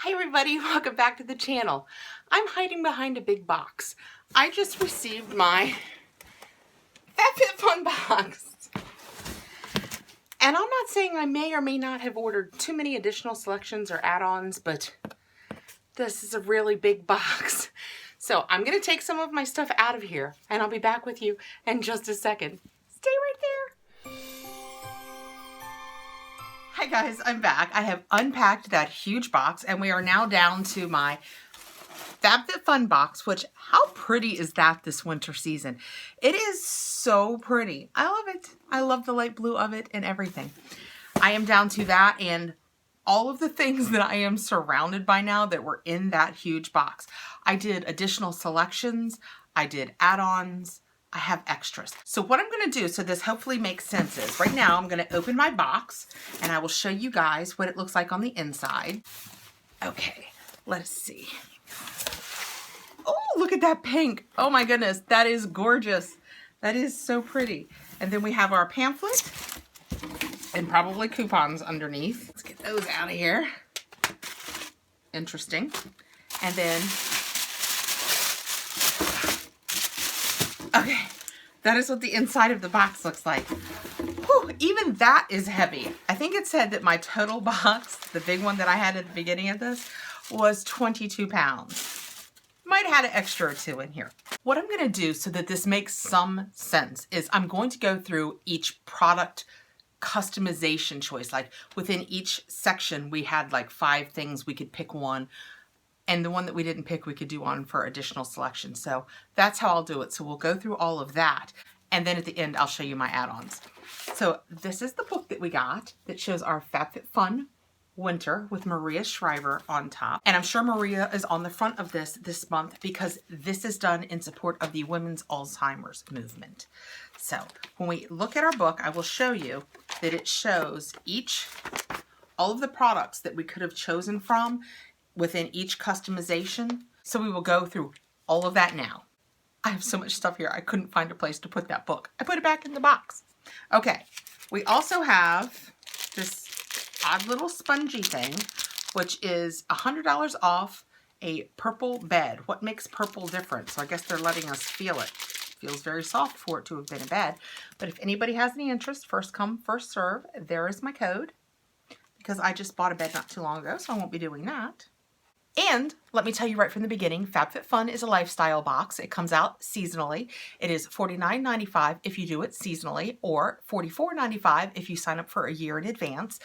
Hi everybody, welcome back to the channel. I'm hiding behind a big box. I just received my Fabfitfun box. And I'm not saying I may or may not have ordered too many additional selections or add-ons, but this is a really big box. So I'm going to take some of my stuff out of here and I'll be back with you in just a second. Stay right there. Hi guys, I'm back. I have unpacked that huge box and we are now down to my Fabfitfun box, which how pretty is that this winter season? It is so pretty. I love it. I love the light blue of it and everything. I am down to that and all of the things that I am surrounded by now that were in that huge box. I did additional selections. I did add-ons. I have extras. So what I'm going to do, so this hopefully makes sense, is right now I'm going to open my box and I will show you guys what it looks like on the inside. Okay, let's see. Oh, look at that pink. Oh my goodness, that is gorgeous. That is so pretty. And then we have our pamphlet and probably coupons underneath. Let's get those out of here. Interesting. And then, okay, that is what the inside of the box looks like. Whew, even that is heavy. I think it said that my total box, the big one that I had at the beginning of this, was 22 pounds. Might have had an extra or two in here. What I'm going to do so that this makes some sense is I'm going to go through each product customization choice. Like within each section, we had like 5 things. We could pick one. And the one that we didn't pick, we could do on for additional selection. So that's how I'll do it. So we'll go through all of that. And then at the end, I'll show you my add-ons. So this is the book that we got that shows our Fabfitfun Winter with Maria Shriver on top. And I'm sure Maria is on the front of this month because this is done in support of the Women's Alzheimer's movement. So when we look at our book, I will show you that it shows all of the products that we could have chosen from within each customization. So we will go through all of that now. I have so much stuff here. I couldn't find a place to put that book. I put it back in the box. Okay. We also have this odd little spongy thing, which is $100 off a purple bed. What makes purple different? So I guess they're letting us feel it. Feels very soft for it to have been a bed. But if anybody has any interest, first come, first serve. There is my code because I just bought a bed not too long ago, so I won't be doing that. And let me tell you right from the beginning, Fabfitfun is a lifestyle box. It comes out seasonally. It is $49.95 if you do it seasonally, or $44.95 if you sign up for a year in advance.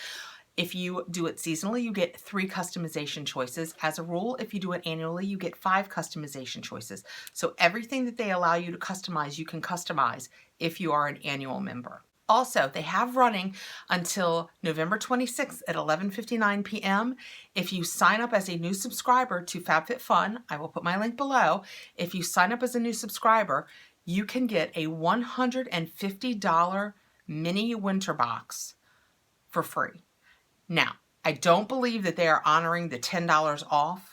If you do it seasonally, you get 3 customization choices. As a rule, if you do it annually, you get 5 customization choices. So everything that they allow you to customize, you can customize if you are an annual member. Also, they have running until November 26th at 11:59 p.m. If you sign up as a new subscriber to Fabfitfun, I will put my link below. If you sign up as a new subscriber, you can get a $150 mini winter box for free. Now, I don't believe that they are honoring the $10 off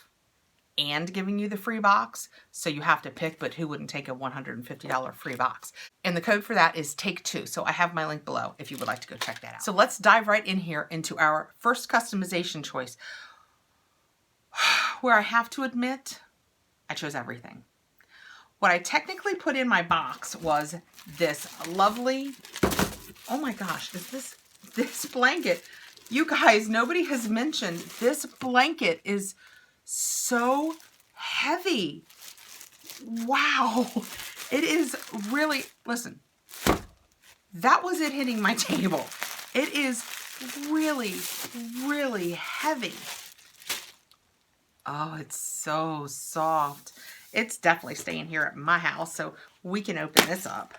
and giving you the free box, so you have to pick, but who wouldn't take a $150 free box? And the code for that is TAKE2, so I have my link below if you would like to go check that out. So let's dive right in here into our first customization choice, where I have to admit, I chose everything. What I technically put in my box was this lovely, oh my gosh, is this blanket. You guys, nobody has mentioned this blanket is so heavy. Wow. It is really, listen, that was it hitting my table. It is really, really heavy. Oh, it's so soft. It's definitely staying here at my house, so we can open this up.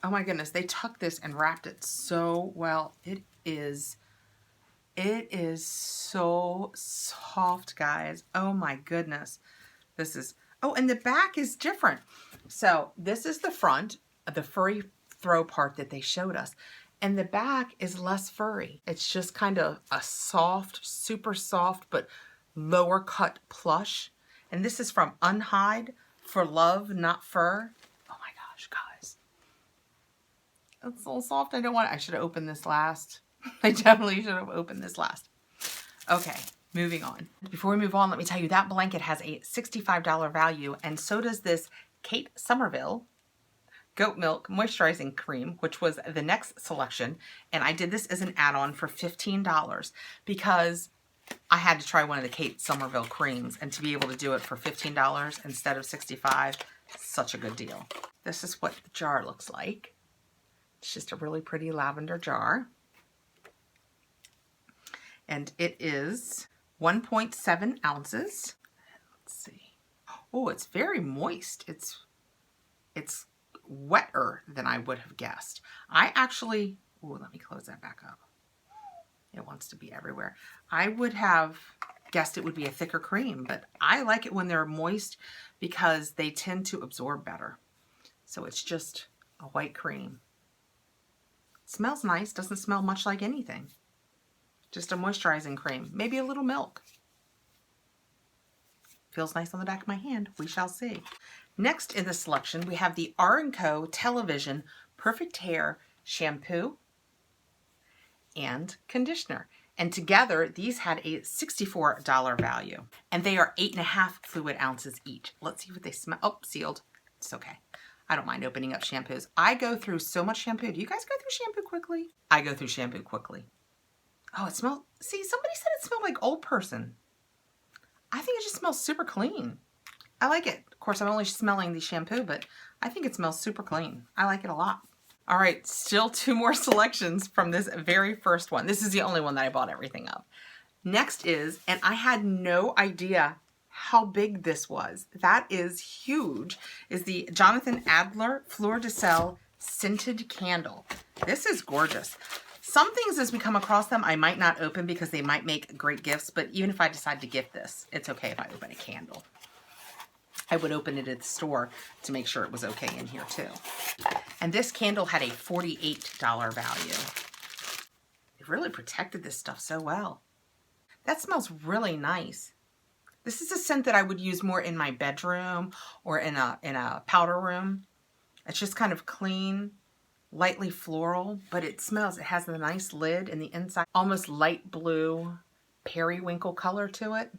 Oh my goodness, they tucked this and wrapped it so well. It is so soft, guys. Oh my goodness. This is, oh, and the back is different. So this is the front, the furry throw part that they showed us. And the back is less furry. It's just kind of a soft, super soft, but lower cut plush. And this is from Unhide, for love, not fur. Oh my gosh, guys. It's so soft. I should have opened this last. I definitely should have opened this last. Okay, Moving on. Before we move on, let me tell you that blanket has a $65 value, and so does this Kate Somerville Goat Milk Moisturizing Cream, which was the next selection. And I did this as an add-on for $15 because I had to try one of the Kate Somerville creams, and to be able to do it for $15 instead of $65, such a good deal. This is what the jar looks like. It's just a really pretty lavender jar. And it is 1.7 ounces. Let's see. Oh, it's very moist. It's wetter than I would have guessed. I actually, oh, let me close that back up. It wants to be everywhere. I would have guessed it would be a thicker cream, but I like it when they're moist because they tend to absorb better. So it's just a white cream. It smells nice, doesn't smell much like anything. Just a moisturizing cream, maybe a little milk. Feels nice on the back of my hand, we shall see. Next in the selection, we have the R&Co Television Perfect Hair Shampoo and Conditioner. And together, these had a $64 value. And they are 8.5 fluid ounces each. Let's see what they smell. Oh, sealed. It's okay. I don't mind opening up shampoos. I go through so much shampoo. Do you guys go through shampoo quickly? I go through shampoo quickly. Oh, it smells, see, somebody said it smelled like old person. I think it just smells super clean. I like it. Of course, I'm only smelling the shampoo, but I think it smells super clean. I like it a lot. All right, still 2 more selections from this very first one. This is the only one that I bought everything of. Next is, and I had no idea how big this was. That is huge, is the Jonathan Adler Fleur de Sel Scented Candle. This is gorgeous. Some things as we come across them, I might not open because they might make great gifts, but even if I decide to gift this, it's okay if I open a candle. I would open it at the store to make sure it was okay in here too. And this candle had a $48 value. They really protected this stuff so well. That smells really nice. This is a scent that I would use more in my bedroom or in a powder room. It's just kind of clean, lightly floral, but it smells, it has a nice lid in the inside, almost light blue periwinkle color to it.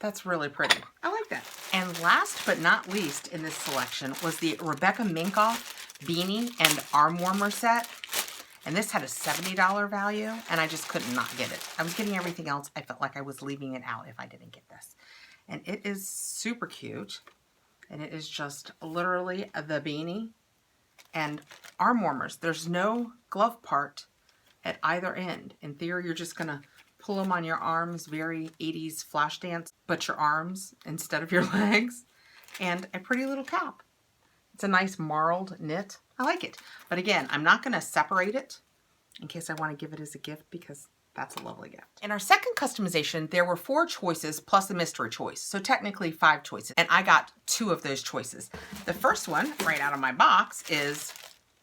That's really pretty. I like that. And last but not least in this selection was the Rebecca Minkoff Beanie and Arm Warmer set. And this had a $70 value, and I just could not get it. I was getting everything else. I felt like I was leaving it out if I didn't get this. And it is super cute. And it is just literally the beanie and arm warmers. There's no glove part at either end. In theory, you're just gonna pull them on your arms, very 80s flash dance, but your arms instead of your legs, and a pretty little cap. It's a nice marled knit. I like it. But again, I'm not gonna separate it in case I wanna give it as a gift because that's a lovely gift. In our second customization, there were 4 choices plus a mystery choice. So technically 5 choices, and I got 2 of those choices. The first one, right out of my box, is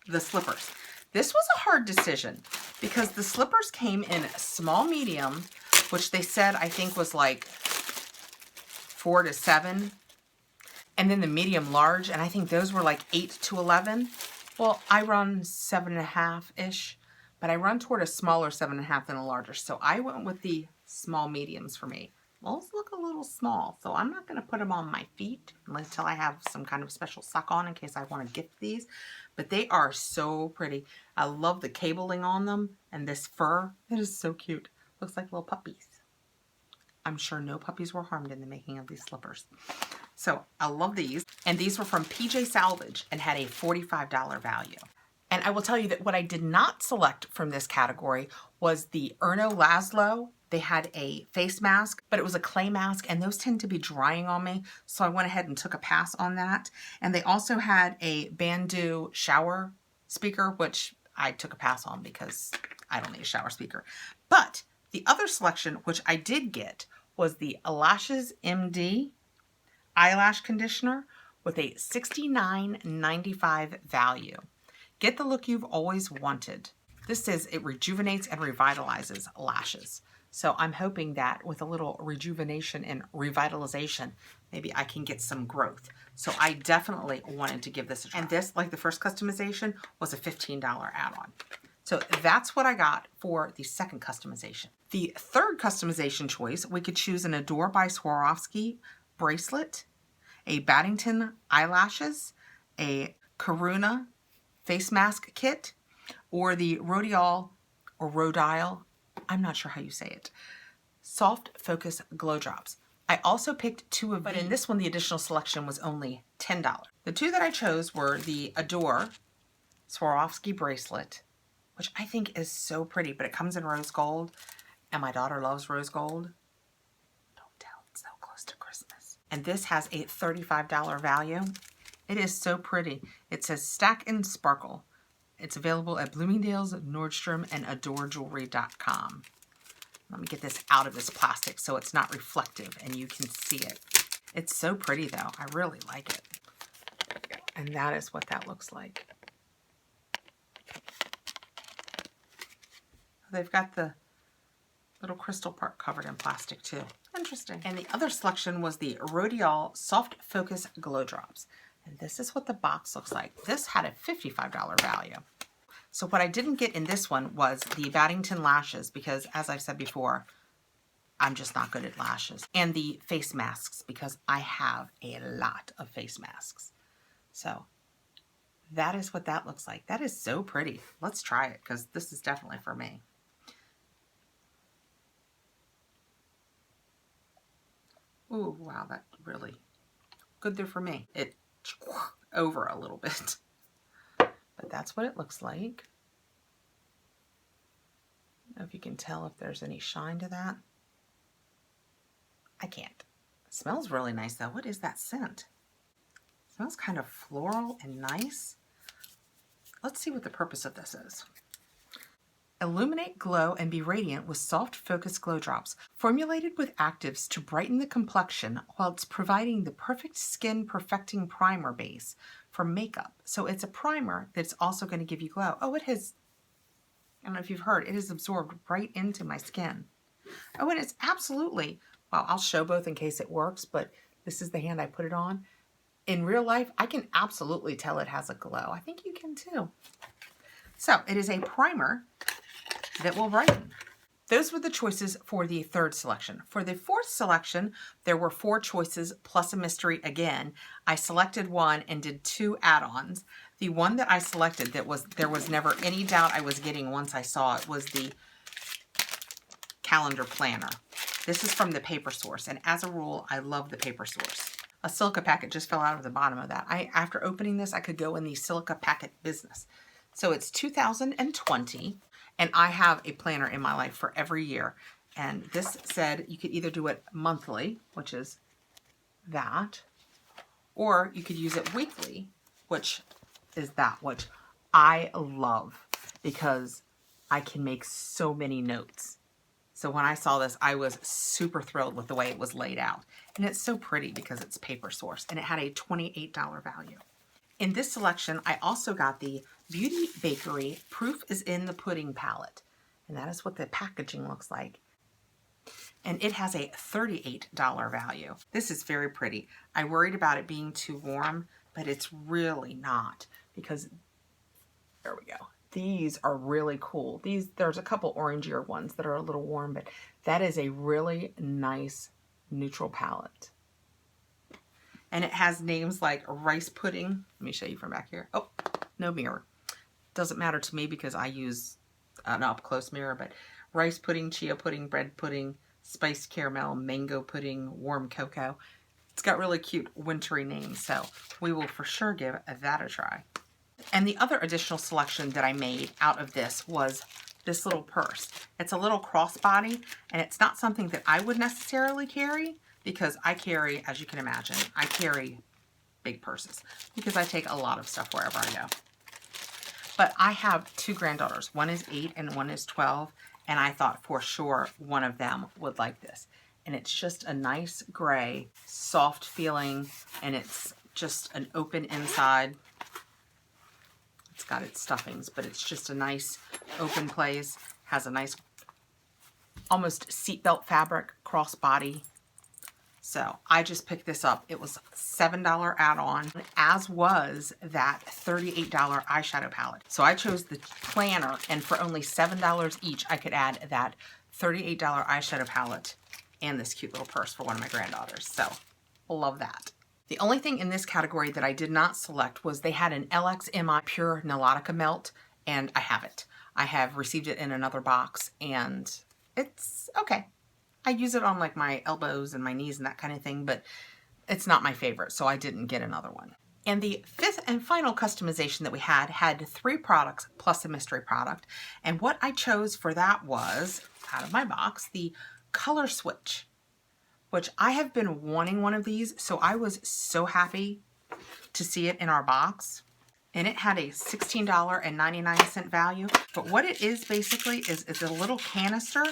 the slippers. This was a hard decision because the slippers came in small medium, which they said I think was like 4 to 7, and then the medium large, and I think those were like 8 to 11. Well, I run 7.5-ish, but I run toward a smaller 7.5 than a larger, so I went with the small mediums for me. Those look a little small, so I'm not going to put them on my feet until I have some kind of special sock on in case I want to gift these. But they are so pretty. I love the cabling on them and this fur. It is so cute. Looks like little puppies. I'm sure no puppies were harmed in the making of these slippers. So I love these. And these were from PJ Salvage and had a $45 value. And I will tell you that what I did not select from this category was the Erno Laszlo. They had a face mask, but it was a clay mask, and those tend to be drying on me, so I went ahead and took a pass on that. And they also had a Bento shower speaker, which I took a pass on because I don't need a shower speaker. But the other selection, which I did get, was the Eyelash MD eyelash conditioner with a $69.95 value. Get the look you've always wanted. This says it rejuvenates and revitalizes lashes. So I'm hoping that with a little rejuvenation and revitalization, maybe I can get some growth. So I definitely wanted to give this a try. And this, like the first customization, was a $15 add-on. So that's what I got for the second customization. The third customization choice, we could choose an Adore by Swarovski bracelet, a Baddington eyelashes, a Karuna face mask kit, or the Rodial, I'm not sure how you say it, soft focus glow drops. I also picked two of these, but in this one the additional selection was only $10. The two that I chose were the Adore Swarovski bracelet, which I think is so pretty, but it comes in rose gold, and my daughter loves rose gold. Don't tell, it's so close to Christmas. And this has a $35 value. It is so pretty. It says Stack and Sparkle. It's available at Bloomingdale's, Nordstrom, and AdoreJewelry.com. Let me get this out of this plastic so it's not reflective and you can see it. It's so pretty though. I really like it. And that is what that looks like. They've got the little crystal part covered in plastic too. Interesting. And the other selection was the Rodial Soft Focus Glow Drops. And this is what the box looks like. This had a $55 value. So what I didn't get in this one was the Baddington lashes because, as I've said before, I'm just not good at lashes. And the face masks because I have a lot of face masks. So that is what that looks like. That is so pretty. Let's try it because this is definitely for me. Ooh, wow, that really good there for me. It over a little bit. But that's what it looks like. I don't know if you can tell if there's any shine to that. I can't. It smells really nice though. What is that scent? It smells kind of floral and nice. Let's see what the purpose of this is. Illuminate, glow, and be radiant with soft focus glow drops, formulated with actives to brighten the complexion while it's providing the perfect skin perfecting primer base for makeup. So it's a primer that's also going to give you glow. Oh, it has, I don't know if you've heard, it has absorbed right into my skin. Oh, and it's absolutely, well, I'll show both in case it works, but this is the hand I put it on. In real life, I can absolutely tell it has a glow. I think you can too. So it is a primer that will brighten. Those were the choices for the third selection. For the fourth selection, there were 4 choices plus a mystery again. I selected one and did 2 add-ons. The one that I selected that there was never any doubt I was getting once I saw it was the calendar planner. This is from the Paper Source, and as a rule, I love the Paper Source. A silica packet just fell out of the bottom of that. After opening this, I could go in the silica packet business. So it's 2020. And I have a planner in my life for every year. And this said you could either do it monthly, which is that, or you could use it weekly, which is that, which I love because I can make so many notes. So when I saw this, I was super thrilled with the way it was laid out. And it's so pretty because it's Paper Source, and it had a $28 value. In this selection, I also got the Beauty Bakery Proof is in the Pudding palette. And that is what the packaging looks like. And it has a $38 value. This is very pretty. I worried about it being too warm, but it's really not because, there we go. These are really cool. There's a couple orangier ones that are a little warm, but that is a really nice neutral palette. And it has names like rice pudding. Let me show you from back here. Oh, no mirror. Doesn't matter to me because I use an up-close mirror, but rice pudding, chia pudding, bread pudding, spiced caramel, mango pudding, warm cocoa. It's got really cute wintry names, so we will for sure give that a try. And the other additional selection that I made out of this was this little purse. It's a little crossbody, and it's not something that I would necessarily carry because I carry, as you can imagine, I carry big purses because I take a lot of stuff wherever I go. But I have 2 granddaughters. One is 8 and one is 12, and I thought for sure one of them would like this. And it's just a nice gray, soft feeling, and it's just an open inside. It's got its stuffings, but it's just a nice open place. Has a nice, almost seatbelt fabric, crossbody. So I just picked this up. It was $7 add-on, as was that $38 eyeshadow palette. So I chose the planner, and for only $7 each, I could add that $38 eyeshadow palette and this cute little purse for one of my granddaughters. So love that. The only thing in this category that I did not select was they had an LUXSB Pure Nautica Melt, and I have it. I have received it in another box, and it's okay. I use it on like my elbows and my knees and that kind of thing, but it's not my favorite, so I didn't get another one. And the fifth and final customization that we had 3 products plus a mystery product. And what I chose for that was, out of my box, the color switch, which I have been wanting one of these, so I was so happy to see it in our box. And it had a $16.99 value. But what it is basically is it's a little canister.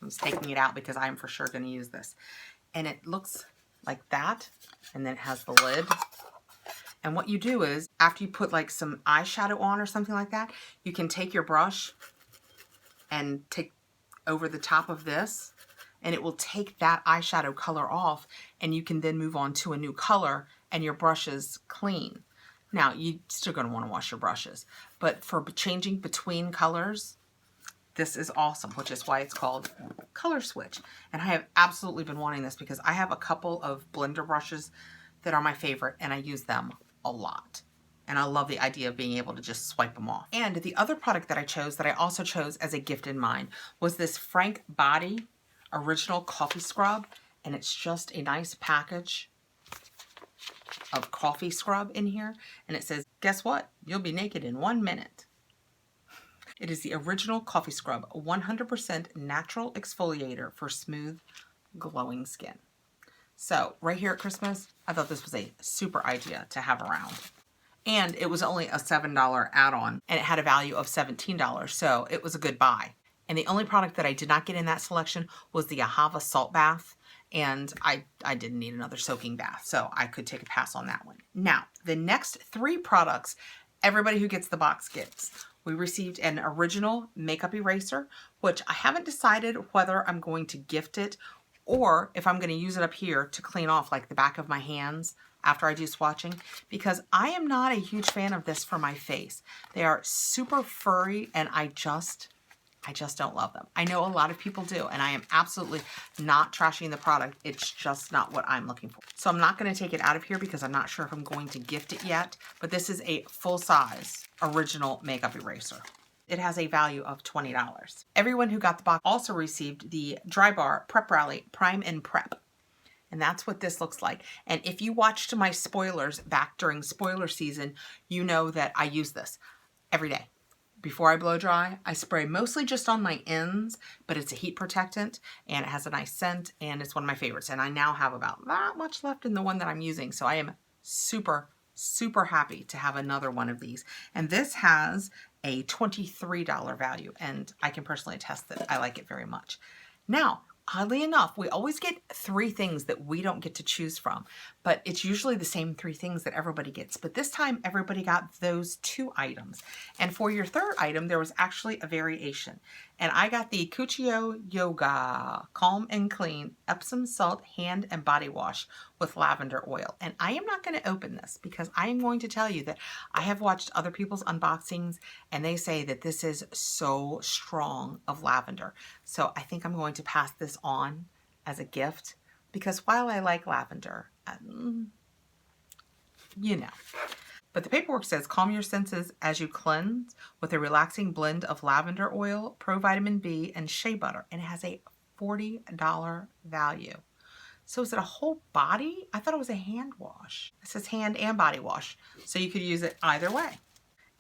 I'm just taking it out because I'm for sure going to use this. And it looks like that. And then it has the lid. And what you do is, after you put like some eyeshadow on or something like that, you can take your brush and take over the top of this, and it will take that eyeshadow color off, and you can then move on to a new color, and your brush is clean. Now, you're still going to want to wash your brushes, but for changing between colors, this is awesome, which is why it's called Color Switch. And I have absolutely been wanting this because I have a couple of blender brushes that are my favorite, and I use them a lot. And I love the idea of being able to just swipe them off. And the other product that I chose, that I also chose as a gift in mind, was this Frank Body Original Coffee Scrub. And it's just a nice package of coffee scrub in here. And it says, guess what? You'll be naked in 1 minute. It is the Original Coffee Scrub, 100% natural exfoliator for smooth, glowing skin. So right here at Christmas, I thought this was a super idea to have around. And it was only a $7 add-on, and it had a value of $17, so it was a good buy. And the only product that I did not get in that selection was the Ahava Salt Bath, and I didn't need another soaking bath, so I could take a pass on that one. Now, the next 3 products, everybody who gets the box gets. We received an original makeup eraser, which I haven't decided whether I'm going to gift it or if I'm going to use it up here to clean off like the back of my hands after I do swatching, because I am not a huge fan of this for my face. They are super furry, and I just don't love them. I know a lot of people do, and I am absolutely not trashing the product. It's just not what I'm looking for. So I'm not going to take it out of here because I'm not sure if I'm going to gift it yet, but this is a full-size original makeup eraser. It has a value of $20. Everyone who got the box also received the Dry Bar Prep Rally Prime and Prep. And that's what this looks like. And if you watched my spoilers back during spoiler season, you know that I use this every day. Before I blow dry, I spray mostly just on my ends, but it's a heat protectant and it has a nice scent and it's one of my favorites. And I now have about that much left in the one that I'm using. So I am super, super happy to have another one of these. And this has a $23 value, and I can personally attest that I like it very much. Now, oddly enough, we always get 3 things that we don't get to choose from, but it's usually the same 3 things that everybody gets. But this time, everybody got those 2 items. And for your 3rd item, there was actually a variation. And I got the Cuccio Yoga Calm and Clean Epsom Salt Hand and Body Wash with lavender oil. And I am not going to open this because I am going to tell you that I have watched other people's unboxings and they say that this is so strong of lavender. So I think I'm going to pass this on as a gift because while I like lavender, you know. But the paperwork says, calm your senses as you cleanse with a relaxing blend of lavender oil, provitamin B, and shea butter. And it has a $40 value. So is it a whole body? I thought it was a hand wash. It says hand and body wash. So you could use it either way.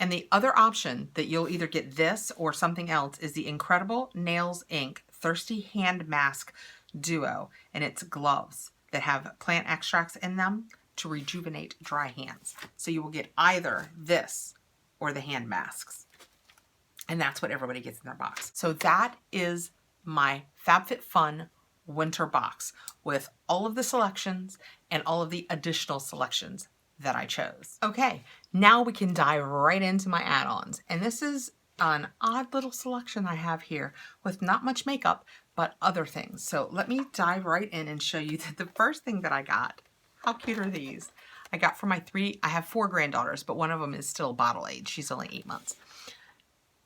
And the other option that you'll either get this or something else is the Incredible Nails Inc. Thirsty Hand Mask Duo. And it's gloves that have plant extracts in them to rejuvenate dry hands. So you will get either this or the hand masks. And that's what everybody gets in their box. So that is my FabFitFun winter box with all of the selections and all of the additional selections that I chose. Okay, now we can dive right into my add-ons. And this is an odd little selection I have here with not much makeup, but other things. So let me dive right in and show you that the first thing that I got, how cute are these? I got for my I have 4 granddaughters, but one of them is still bottle age. She's only 8 months.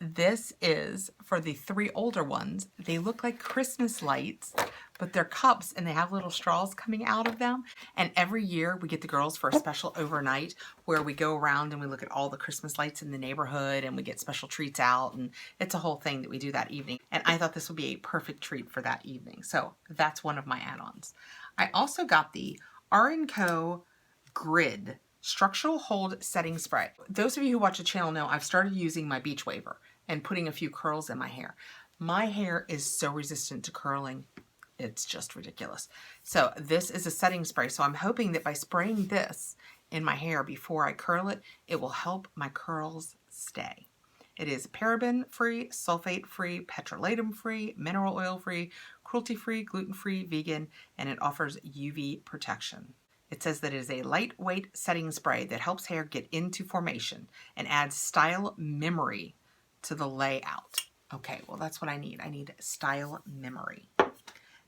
This is for the 3 older ones. They look like Christmas lights, but they're cups and they have little straws coming out of them. And every year we get the girls for a special overnight where we go around and we look at all the Christmas lights in the neighborhood and we get special treats out, and it's a whole thing that we do that evening. And I thought this would be a perfect treat for that evening. So that's one of my add-ons. I also got the R&Co Grid Structural Hold Setting Spray. Those of you who watch the channel know I've started using my beach waver and putting a few curls in my hair. My hair is so resistant to curling. It's just ridiculous. So this is a setting spray. So I'm hoping that by spraying this in my hair before I curl it, it will help my curls stay. It is paraben-free, sulfate-free, petrolatum-free, mineral oil-free, cruelty-free, gluten-free, vegan, and it offers UV protection. It says that it is a lightweight setting spray that helps hair get into formation and adds style memory to the layout. Okay, well that's what I need. I need style memory.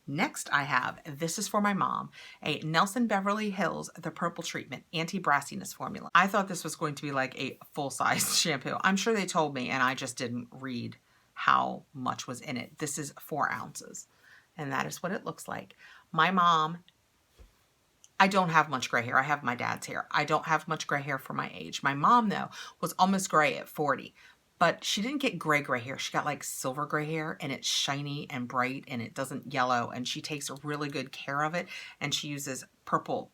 Next I have, this is for my mom, a Nelson Beverly Hills The Purple Treatment Anti-Brassiness Formula. I thought this was going to be like a full-size shampoo. I'm sure they told me and I just didn't read how much was in it. This is 4 ounces and that is what it looks like. My mom, I don't have much gray hair. I have my dad's hair. I don't have much gray hair for my age. My mom though was almost gray at 40. But she didn't get gray hair. She got like silver gray hair and it's shiny and bright and it doesn't yellow, and she takes really good care of it, and she uses purple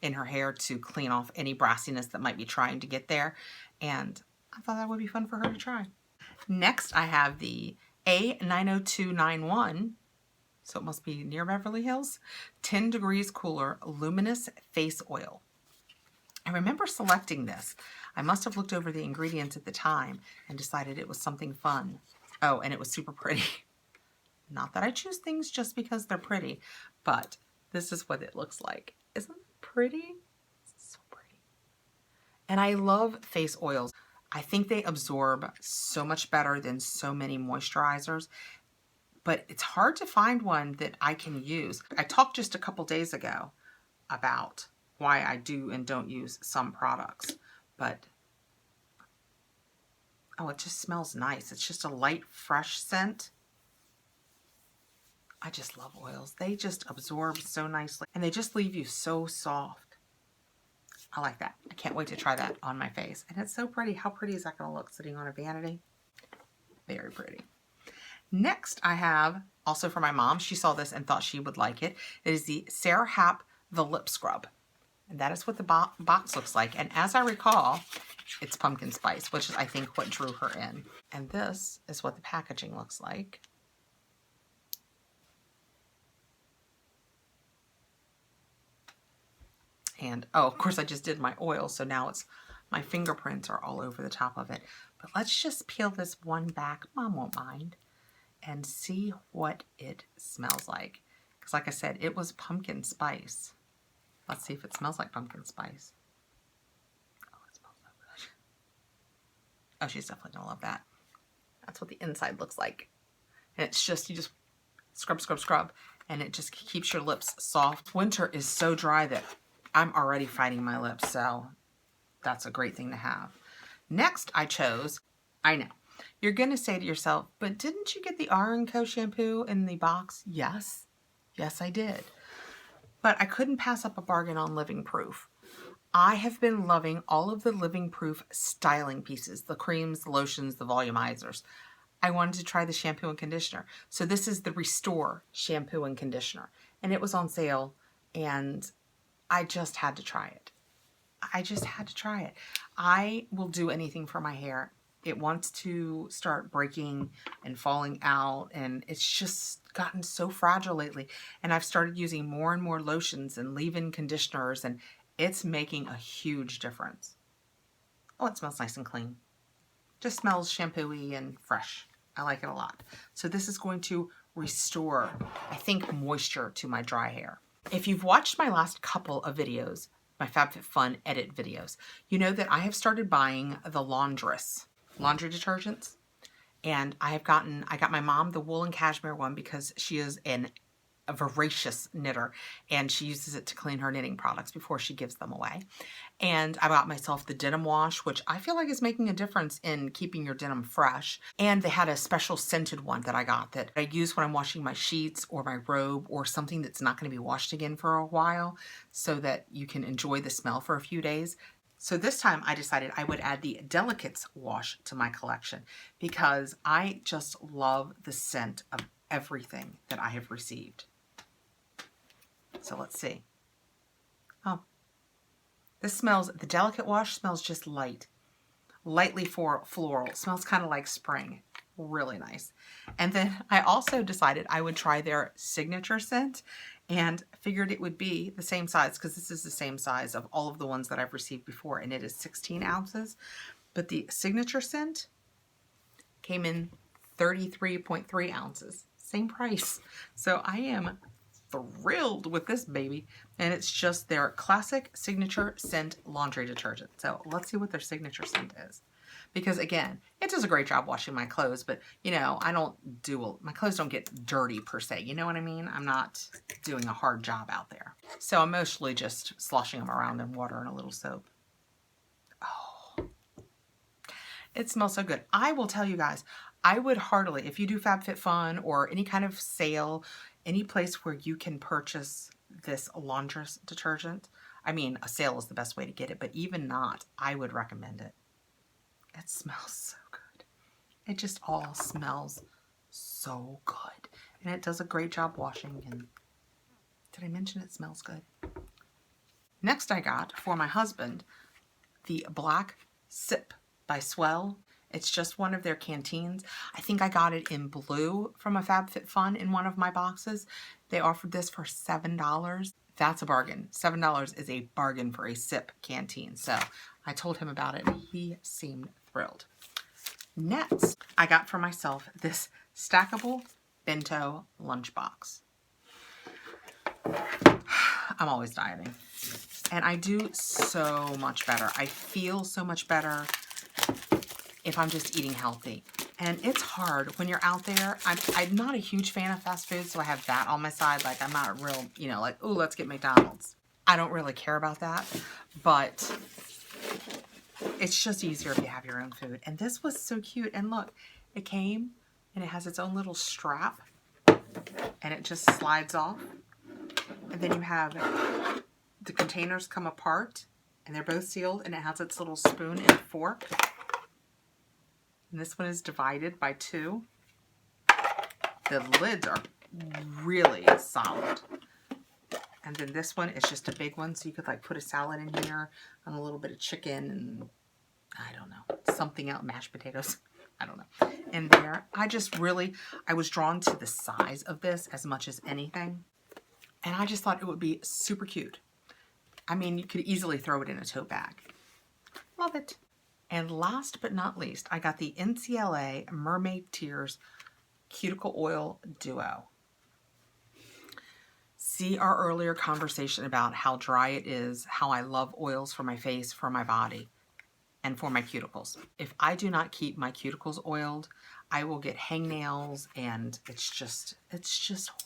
in her hair to clean off any brassiness that might be trying to get there, and I thought that would be fun for her to try. Next I have the A90291, so it must be near Beverly Hills, 10 degrees cooler luminous face oil. I remember selecting this. I must have looked over the ingredients at the time and decided it was something fun. Oh, and it was super pretty. Not that I choose things just because they're pretty, but this is what it looks like. Isn't it pretty? It's so pretty. And I love face oils. I think they absorb so much better than so many moisturizers, but it's hard to find one that I can use. I talked just a couple days ago about why I do and don't use some products, but oh, it just smells nice. It's just a light, fresh scent. I just love oils. They just absorb so nicely and they just leave you so soft. I like that. I can't wait to try that on my face. And it's so pretty. How pretty is that going to look sitting on a vanity? Very pretty. Next I have, also for my mom, she saw this and thought she would like it. It is the Sarah Happ The Lip Scrub. And that is what the box looks like. And as I recall, it's pumpkin spice, which is I think what drew her in. And this is what the packaging looks like. And oh, of course I just did my oil, so now it's my fingerprints are all over the top of it. But let's just peel this one back, Mom won't mind, and see what it smells like. Because like I said, it was pumpkin spice. Let's see if it smells like pumpkin spice. Oh, it smells so good. Oh, she's definitely gonna love that. That's what the inside looks like. And it's just, you just scrub, scrub, scrub, and it just keeps your lips soft. Winter is so dry that I'm already fighting my lips, so that's a great thing to have. Next I chose, I know, you're gonna say to yourself, but didn't you get the R&Co shampoo in the box? Yes, yes I did. But I couldn't pass up a bargain on Living Proof. I have been loving all of the Living Proof styling pieces, the creams, the lotions, the volumizers. I wanted to try the shampoo and conditioner. So this is the Restore shampoo and conditioner. And it was on sale and I just had to try it. I just had to try it. I will do anything for my hair. It wants to start breaking and falling out, and it's just gotten so fragile lately. And I've started using more and more lotions and leave-in conditioners, and it's making a huge difference. Oh, it smells nice and clean. Just smells shampoo-y and fresh. I like it a lot. So this is going to restore, I think, moisture to my dry hair. If you've watched my last couple of videos, my FabFitFun edit videos, you know that I have started buying the Laundress laundry detergents, And I got my mom the wool and cashmere one because she is a voracious knitter and she uses it to clean her knitting products before she gives them away. And I got myself the denim wash, which I feel like is making a difference in keeping your denim fresh. And they had a special scented one that I got that I use when I'm washing my sheets or my robe or something that's not going to be washed again for a while, so that you can enjoy the smell for a few days. So this time I decided I would add the Delicates wash to my collection because I just love the scent of everything that I have received. So let's see. Oh, the Delicate wash smells just lightly floral. It smells kind of like spring. Really nice. And then I also decided I would try their signature scent and figured it would be the same size because this is the same size of all of the ones that I've received before, and it is 16 ounces. But the signature scent came in 33.3 ounces. Same price. So I am thrilled with this baby, and it's just their classic signature scent laundry detergent. So let's see what their signature scent is, because again, it does a great job washing my clothes, but you know, my clothes don't get dirty per se, you know what I mean? I'm not doing a hard job out there, so I'm mostly just sloshing them around in water and a little soap. Oh, it smells so good. I will tell you guys, I would heartily, if you do FabFitFun or any kind of sale, any place where you can purchase this laundress detergent, I mean, a sale is the best way to get it, but even not, I would recommend it. It smells so good. It just all smells so good. And it does a great job washing. And did I mention it smells good? Next I got, for my husband, the Black Sip by Swell. It's just one of their canteens. I think I got it in blue from a FabFitFun in one of my boxes. They offered this for $7. That's a bargain. $7 is a bargain for a sip canteen. So I told him about it and he seemed thrilled. Next, I got for myself this Stackable Bento lunchbox. I'm always dieting. And I do so much better. I feel so much better if I'm just eating healthy. And it's hard when you're out there. I'm not a huge fan of fast food, so I have that on my side. Like, I'm not real, you know, like, oh, let's get McDonald's. I don't really care about that, but it's just easier if you have your own food. And this was so cute. And look, it came and it has its own little strap and it just slides off. And then you have the containers come apart and they're both sealed, and it has its little spoon and fork. And this one is divided by 2. The lids are really solid. And then this one is just a big one, so you could like put a salad in here and a little bit of chicken and I don't know, something else, mashed potatoes, I don't know, in there. I was drawn to the size of this as much as anything. And I just thought it would be super cute. I mean, you could easily throw it in a tote bag. Love it. And last but not least, I got the NCLA Mermaid Tears Cuticle Oil Duo. See our earlier conversation about how dry it is, how I love oils for my face, for my body, and for my cuticles. If I do not keep my cuticles oiled, I will get hangnails, and it's just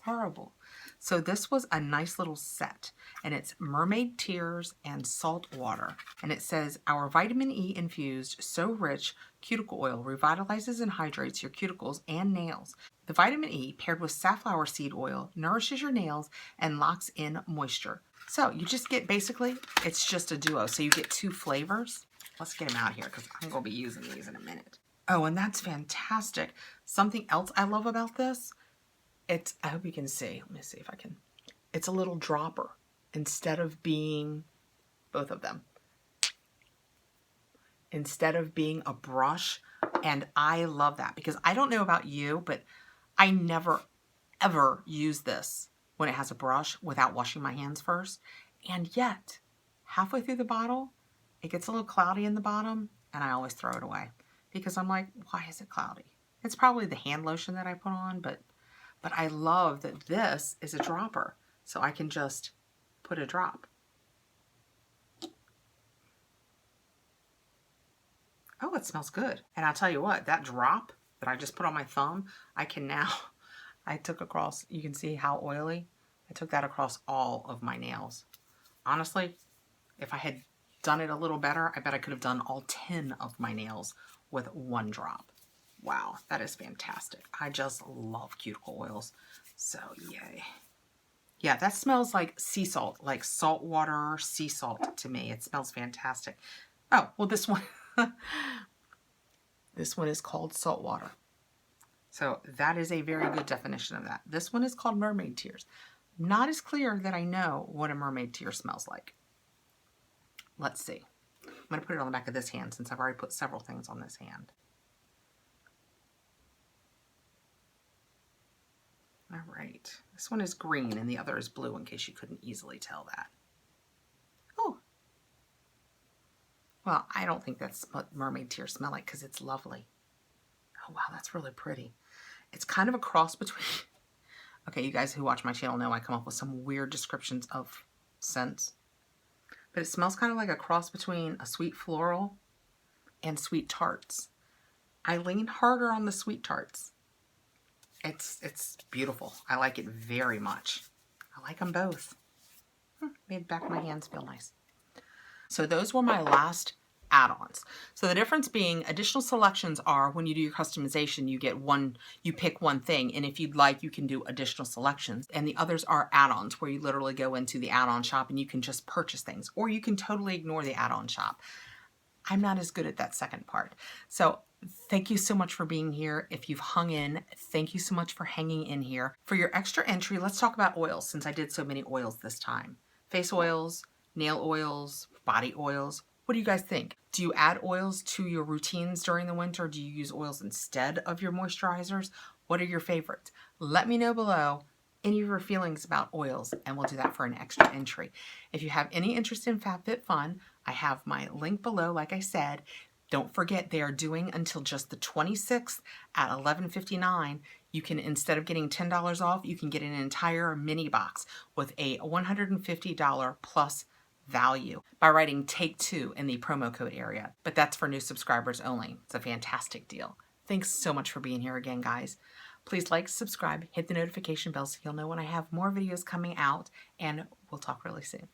horrible. So this was a nice little set, and it's Mermaid Tears and Salt Water. And it says, our vitamin E infused So Rich cuticle oil revitalizes and hydrates your cuticles and nails. The vitamin E paired with safflower seed oil nourishes your nails and locks in moisture. So you just get, basically, it's just a duo. So you get 2 flavors. Let's get them out here because I'm going to be using these in a minute. Oh, and that's fantastic. Something else I love about this, I hope you can see. Let me see if I can. It's a little dropper instead of being, both of them, instead of being a brush. And I love that because I don't know about you, but I never, ever use this when it has a brush without washing my hands first. And yet, halfway through the bottle, it gets a little cloudy in the bottom, and I always throw it away because I'm like, why is it cloudy? It's probably the hand lotion that I put on, but I love that this is a dropper, so I can just put a drop. Oh, it smells good. And I'll tell you what, that drop that I just put on my thumb, I can now, I took across, you can see how oily, I took that across all of my nails. Honestly, if I had done it a little better, I bet I could have done all 10 of my nails with one drop. Wow, that is fantastic. I just love cuticle oils. So yay. Yeah, that smells like sea salt, like saltwater sea salt to me. It smells fantastic. Oh, well this one, this one is called saltwater. So that is a very good definition of that. This one is called Mermaid Tears. Not as clear that I know what a mermaid tear smells like. Let's see. I'm going to put it on the back of this hand since I've already put several things on this hand. All right. This one is green and the other is blue in case you couldn't easily tell that. Oh. Well, I don't think that's what mermaid tears smell like because it's lovely. Oh, wow. That's really pretty. It's kind of a cross between... Okay, you guys who watch my channel know I come up with some weird descriptions of scents. But it smells kind of like a cross between a sweet floral and sweet tarts. I lean harder on the sweet tarts. It's beautiful. I like it very much. I like them both. Made the back of my hands feel nice. So those were my last add-ons. So the difference being additional selections are when you do your customization, you get one, you pick one thing, and if you'd like, you can do additional selections. And the others are add-ons where you literally go into the add-on shop and you can just purchase things, or you can totally ignore the add-on shop. I'm not as good at that second part. So thank you so much for being here. If you've hung in, thank you so much for hanging in here. For your extra entry, let's talk about oils since I did so many oils this time. Face oils, nail oils, body oils. What do you guys think? Do you add oils to your routines during the winter? Do you use oils instead of your moisturizers? What are your favorites? Let me know below any of your feelings about oils and we'll do that for an extra entry. If you have any interest in FabFitFun, I have my link below, like I said. Don't forget they are doing until just the 26th at $11.59. You can, instead of getting $10 off, you can get an entire mini box with a $150 plus value by writing Take 2 in the promo code area. But that's for new subscribers only. It's a fantastic deal. Thanks so much for being here again, guys. Please like, subscribe, hit the notification bell so you'll know when I have more videos coming out, and we'll talk really soon.